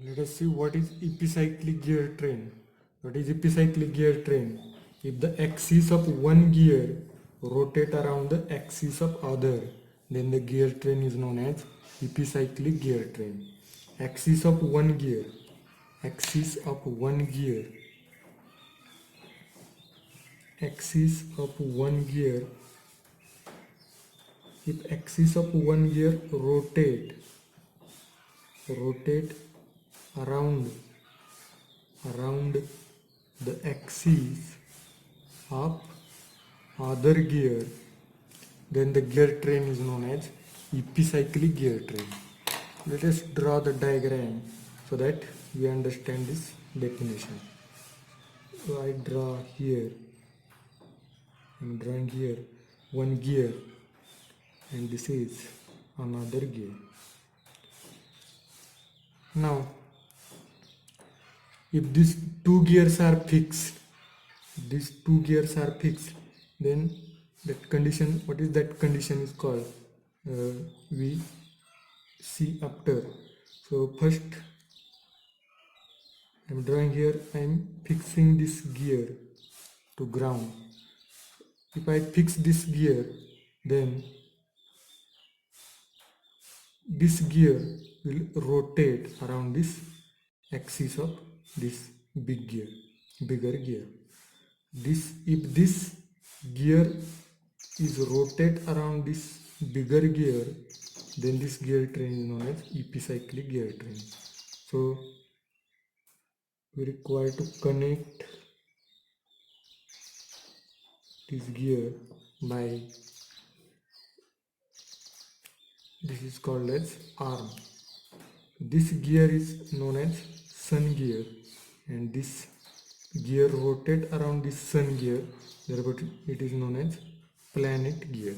Let us see what is epicyclic gear train. What is epicyclic gear train? If the axis of one gear rotate around the axis of other, then the gear train is known as epicyclic gear train. Axis of one gear, axis of one gear, axis of one gear. If axis of one gear rotate around the axis of other gear, then the gear train is known as epicyclic gear train. Let us draw the diagram so that we understand this definition. So I draw here, I'm drawing here one gear and this is another gear. Now if these two gears are fixed, then that condition, what is that condition is called, we see after. So first I'm drawing here, I'm fixing this gear to ground. If I fix this gear, then this gear will rotate around this axis of this bigger gear. If this gear is rotate around this bigger gear, then this gear train is known as epicyclic gear train. So we require to connect this gear by, this is called as arm. This gear is known as sun gear, and this gear rotate around this sun gear, therefore it is known as planet gear.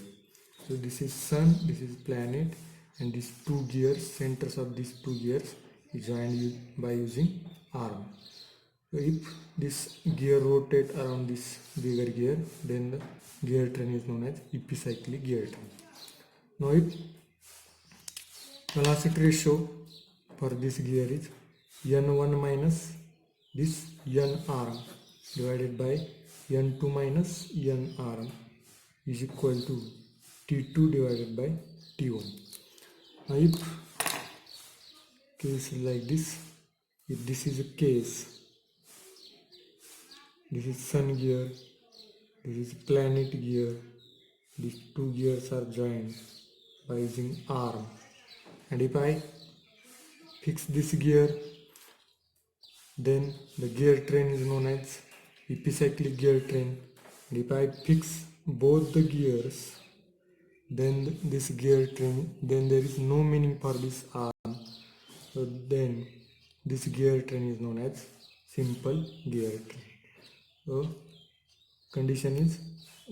So this is sun, this is planet, and these two gears, centers of these two gears is joined by using arm. So if this gear rotate around this bigger gear, then the gear train is known as epicyclic gear train. Now if velocity ratio for this gear is n1 minus this n arm divided by n2 minus n arm is equal to T2 divided by T1. Now if case is like this, if this is a case, this is sun gear, this is planet gear, these two gears are joined by using arm, and if I fix this gear, then the gear train is known as epicyclic gear train. And if I fix both the gears, then this gear train, then there is no meaning for this arm, so then this gear train is known as simple gear train. So condition is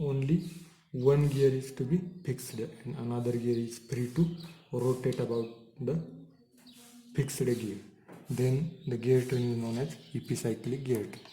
only one gear is to be fixed and another gear is free to rotate about the fixed gear. Then the gear train is known as epicyclic gear train.